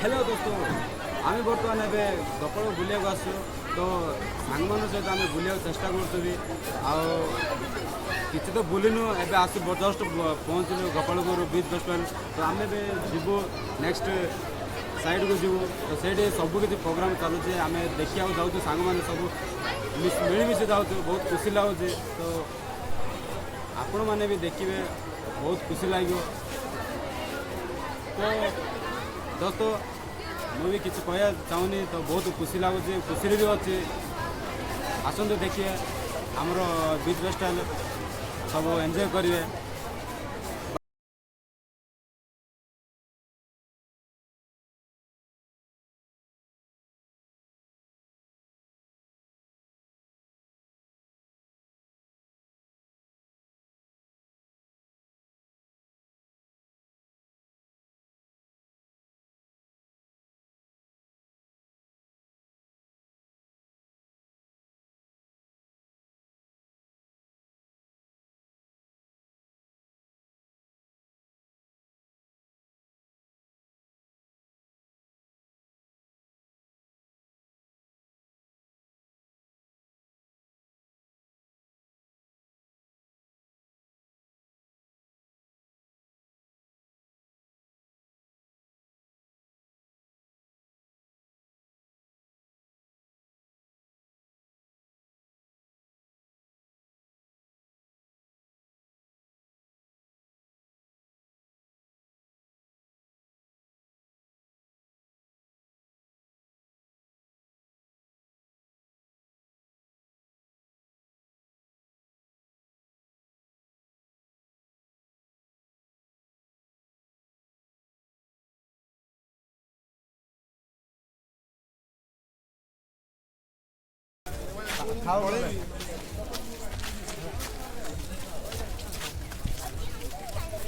Hello दोस्तों आम बर्तमान एवं गोपाल बुलिया आसु तो सांग मान सहित आम बुलिया चेष्टा करूँ किसी तो बुलूँ एवं आस जस्ट पहुँचलु गोपालपुर बीच बस स्टैंड तो आम जीवु नेक्स्ट साइड को जीवु तो से सब किसी प्रोग्राम चलुचे आम देखा जाऊँ सांग मैंने सब मिलमिशी जाऊँ बहुत खुशी लगुच तो आपण मैंने भी देखिए बहुत खुशी लगे तो दोस्तों मुझे किसी कह चाहूनी तो बहुत खुशी लगुच खुशी भी अच्छे आसतु देखिए आमर बीच बस स्टैंड सब एंजॉय करेंगे।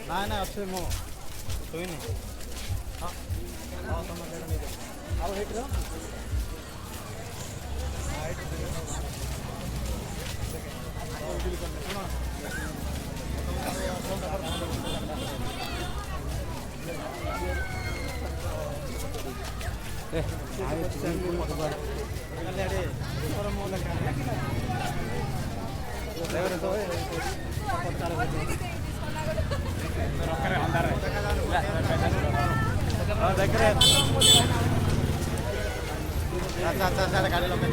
ना ना अच्छे मो शोनी हाँ हाँ तुम आओ हेट रो देख रहे अच्छा गाड़ी लगे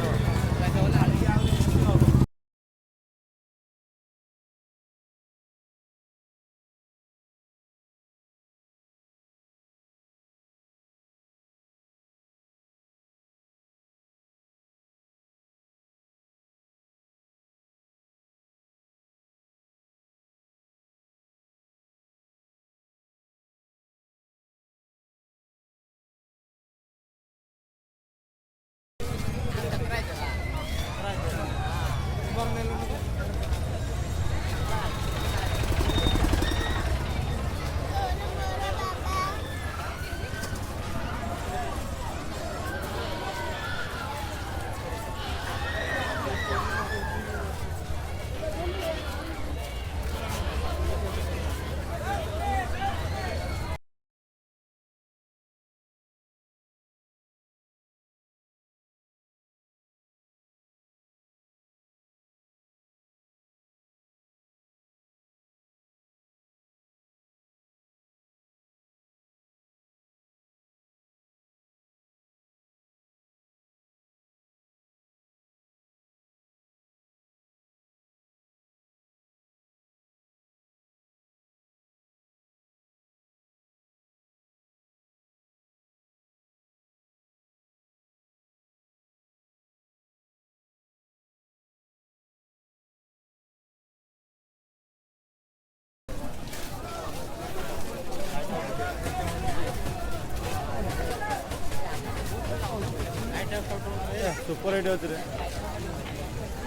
सुपर हिट अच्छे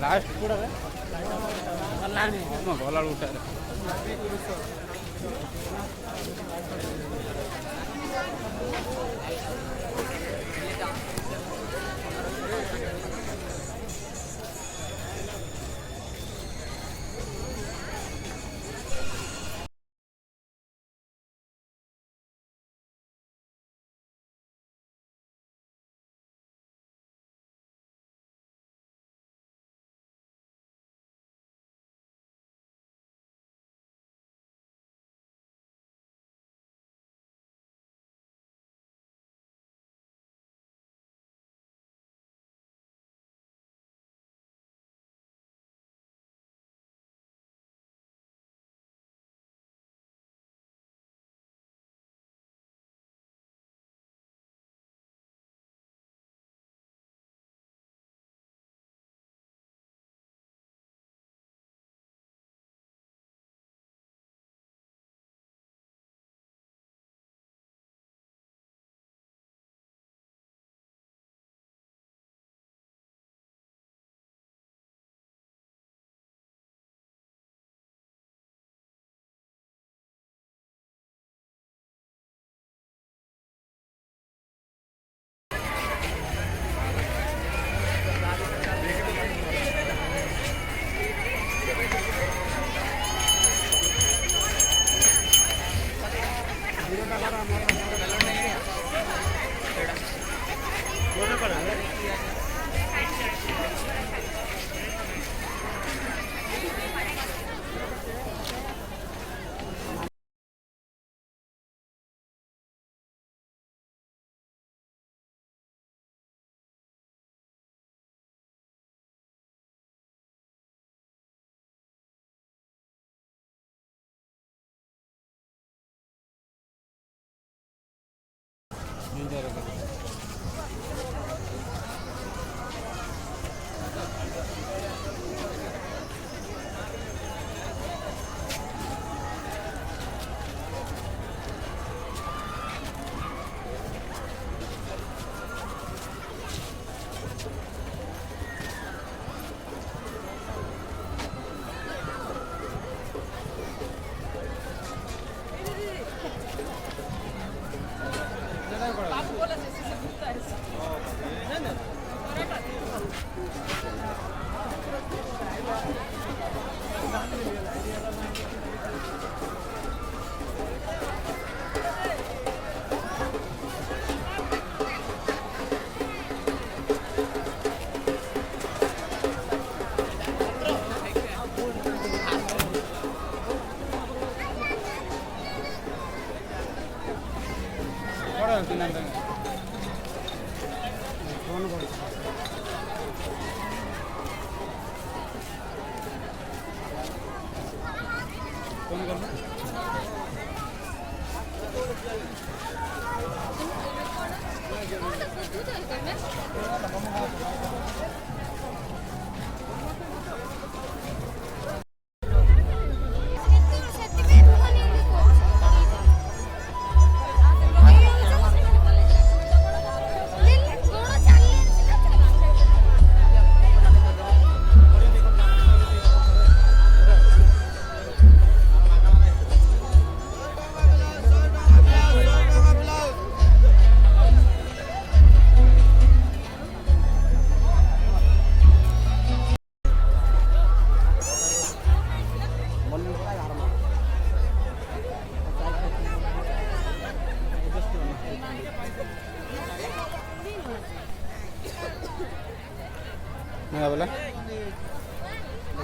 लास्ट कूड़ा गला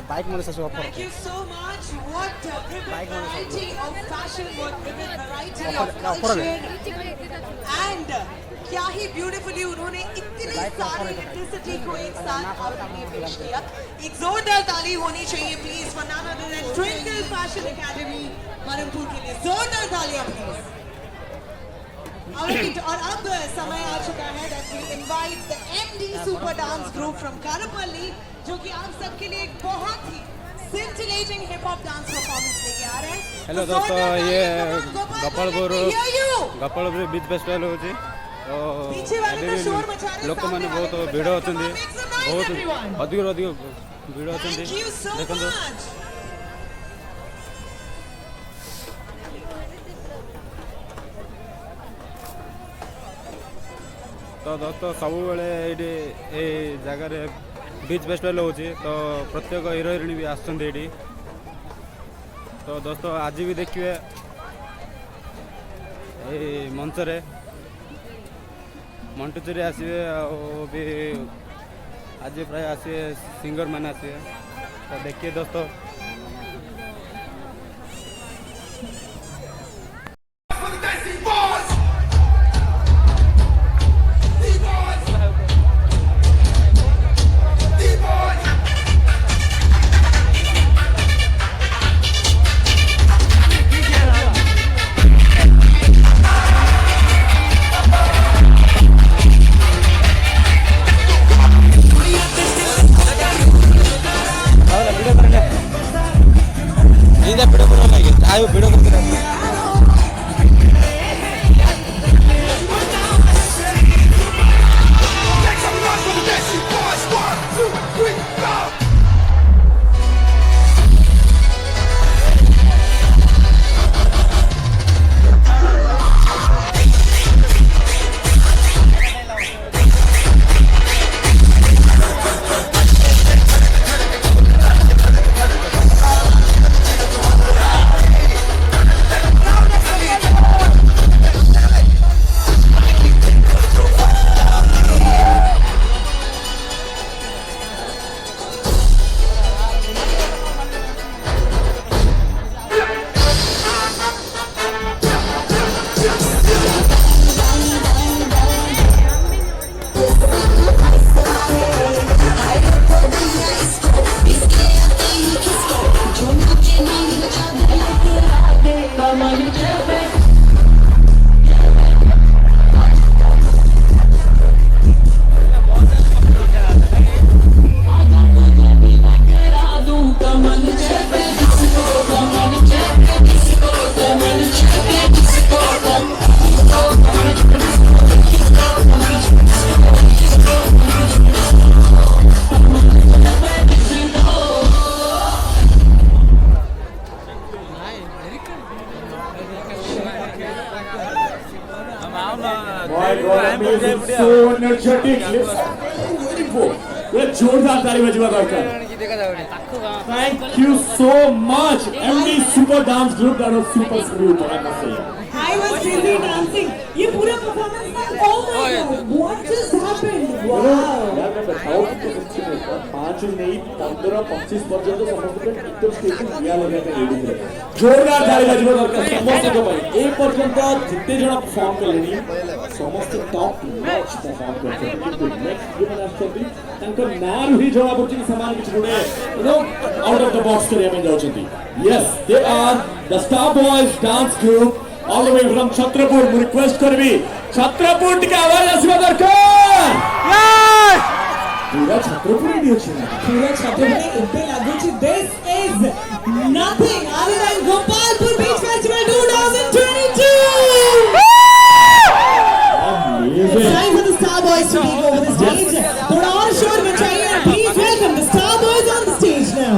Bike models are offer. Thank you so much. What vivid variety of fashion, what vivid variety of culture, and क्या ही beautifully उन्होंने इतनी सारी ethnicity को एक साथ अपने लिए पेश किया. एक जोरदार ताली होनी चाहिए please for none other than Twinkle Fashion Academy मलमपुर के लिए. जोरदार तालियां please. और अब समय आ चुका है that we invite the MD Super Dance Group from Karapalli जो कि आप सबके लिए एक बहुत ही scintillating hip hop dance performance लेके आ रहे हैं. हेलो दोस्तों, ये गोपालपुर बीच फेस्टिवल होची तो लोक मैंने बहुत भिड़ अच्छा बहुत अधिक भिड़ अच्छा देखो तो दोस्त सब ये जगार बीच फेस्टिवल हो तो प्रत्येक हिरो हिरोइन भी आसछन्ति तो दोस्तों आज भी देखिए ये मंच रे मंटूचुरी आसवे भी आज प्राय आसवे सिंगर मैंने आसवे तो देखिए दोस्तों My God, amazing, so energetic. Beautiful. जोरदार ताली बजवा दरकार. Thank you so much, MD Super Dance Group. That was super smooth, I must say. I was really dancing. ये पूरा performance था. Oh my God, what just happened? Wow. यार मैं बताऊं तो सच्ची में 5 नहीं 15-25 पर्यंत समस्त पे एकदम स्टेशन दिया लगा था रेडी थे. जोरदार ताली बजवा दरकार समस्त को भाई. ए पर्यंत जितने जण परफॉर्म करेनी समस्त टॉप नॉच परफॉर्म करते हैं. तो नेक्स्ट ह्यूमन आस्ट्रोबी तांको नार ही जणा पड़छि कि समान किछ गुडे आउट ऑफ द बॉक्स करिया में जाउछंती. Yes, they are the Star Boys dance group all the way from Chhatrapur. Mu request karbi Chhatrapur टिके आवाज आसीबा दरकार. Yes! पूरा Chhatrapur ही अछि ना. पूरा छत्रपति इतने लागू छी. This is nothing other than Gopalpur Beach Festival 2022. Amazing. It's time for the Star Boys to take over the stage. थोड़ा और शोर मचाइए and please welcome the Star Boys on the stage now.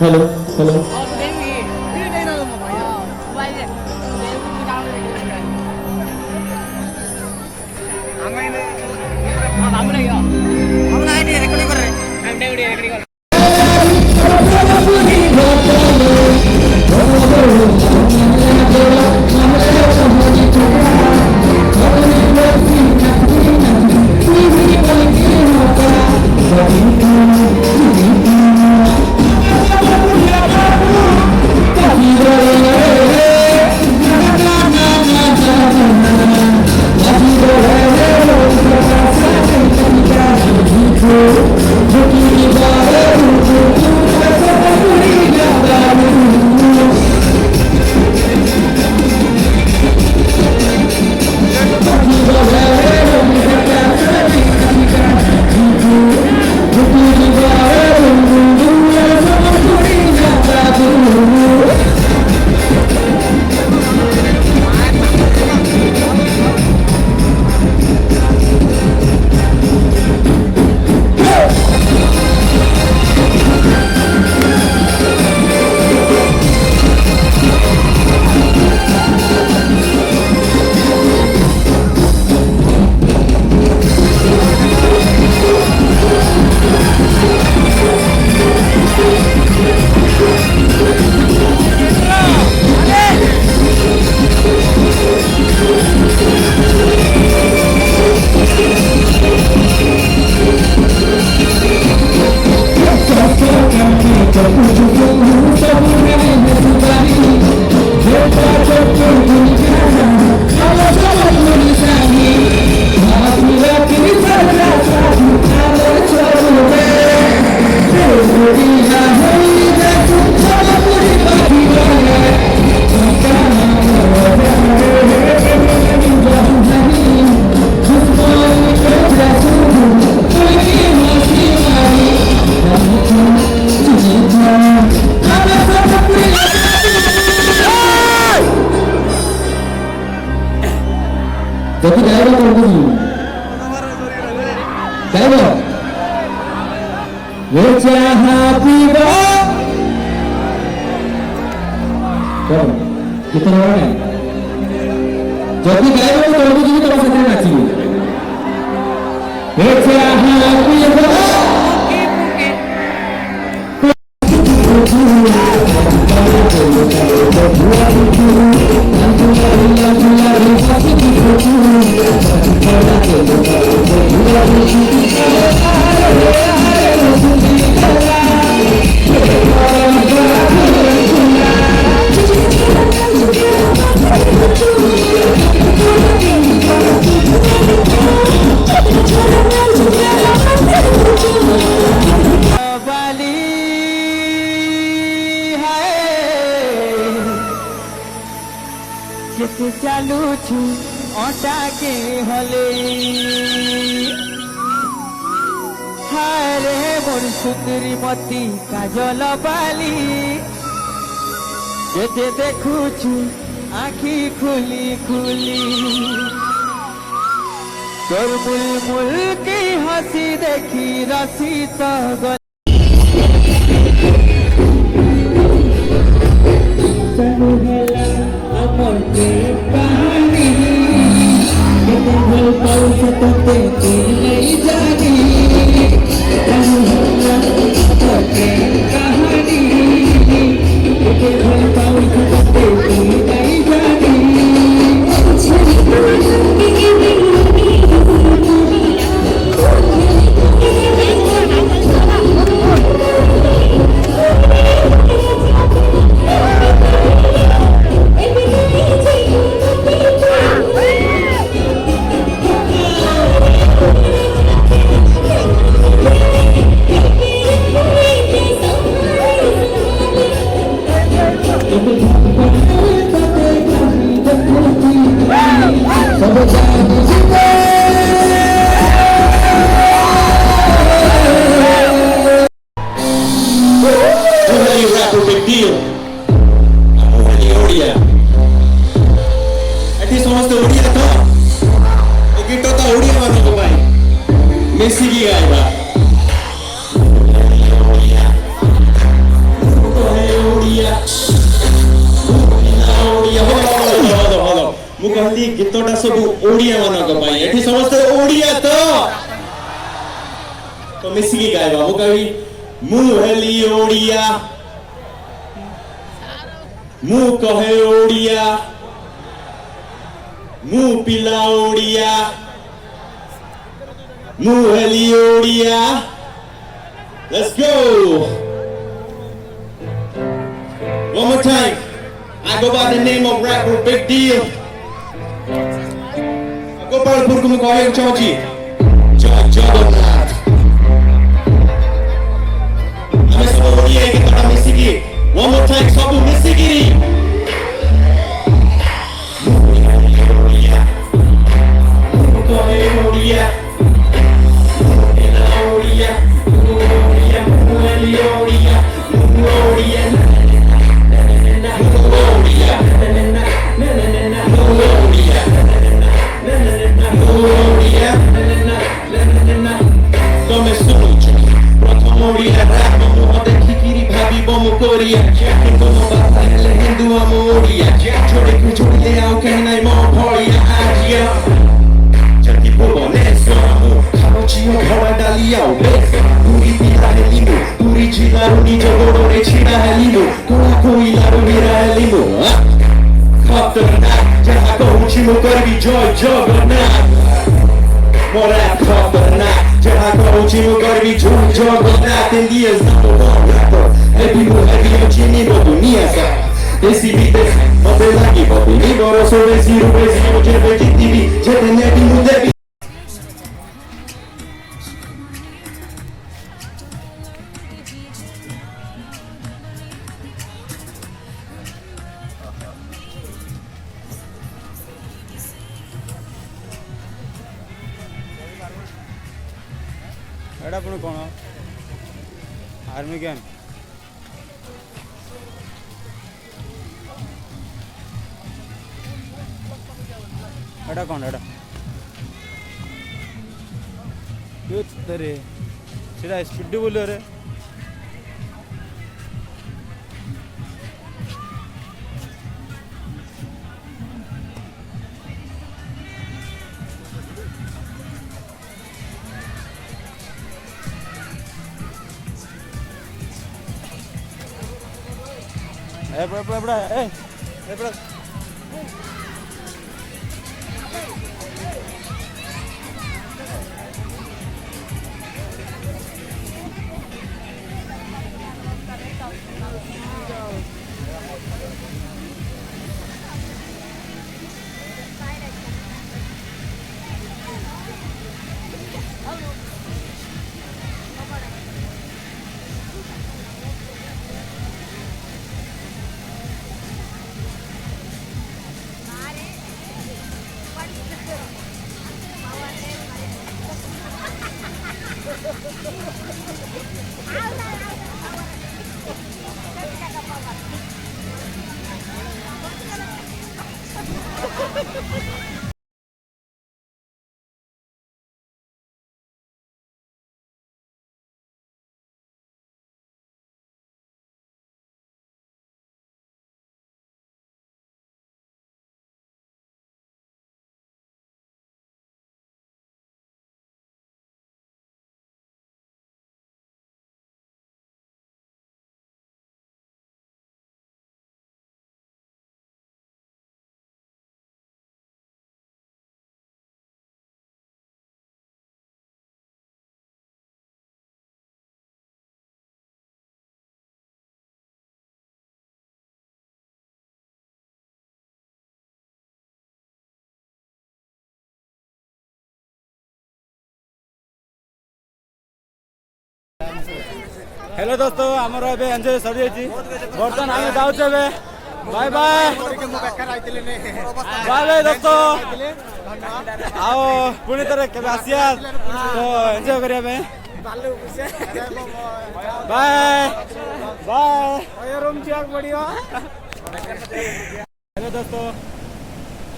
Hello hello jadi gaib atau bunyi? Gaib. Wajah Habibah. Kau, kita orang. Jadi gaib atau bunyi kita masih tidak ngaji. Wajah Habibah. चालू छु अटा के हले हारे मोर सुंदरी मती काजल बाली जेते देखु छु आखी खुली खुली तोर बुलबुल की हंसी देखी रसी तो कहानी नहीं जानी मिसिकी गाइबा ଏହି ଗୀତଟା ସବୁ ଓଡ଼ିଆ ମାନଙ୍କ ପାଇଁ ଏଠି ସମସ୍ତେ ଓଡ଼ିଆ ତ ମିଶିକି ଗାଇବା ମୁଁ କହିବି ମୁଁ ହେଲି ଓଡ଼ିଆ ମୁଁ କହେ ଓଡ଼ିଆ ମୁଁ ପିଲା ଓଡ଼ିଆ ମୁଁ ହେଲି Odia let's go one more time I go by the name of rapper Big Deal ଗୋପାଳପୁରକୁ ମୁଁ କହିବାକୁ ଚାହୁଁଛି ଜୟ ଜଗନ୍ନାଥ ଆମେ ସବୁ ଓଡ଼ିଆ ଗୀତଟା ମିଶିକି one more time ସବୁ ମିଶିକିରି Joy Juggernaut More rap Juggernaut Jaha kahuchi mo karbi Joy Juggernaut India's #1 rapper Heavy mo heavy mo chini mo dunia sa Desi beat desi Mabe lagi babi Ni boro so besi ro besi mo jebe TV Jete neti mo debi एटा पुणी कौन army camp एटा कौन एटा रे सीधा speed बोल रे बड़ा hello दोस्तों आमर ए एंजॉय सरी बर्तमान आम जाऊे बाय बाय बाय बाय दोस्तों आओ पुणी थे के आसिया तो एंजॉय करने बाय बाय रूम चेक पड़ो हेलो दोस्तों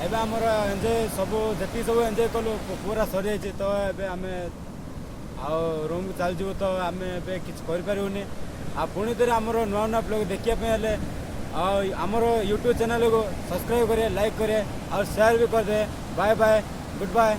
एबे आमर एंजॉय सब जी सब एंजॉय कलु पूरा सरी तो एबे आम रूम चलू तो आम किसी करें पुणी थे आमर नुआ नुआ ब्लॉग देखापी हेल्ले और आमर यूट्यूब चैनल को सब्सक्राइब करें, लाइक करें और शेयर भी कर दे। Bye bye, good bye.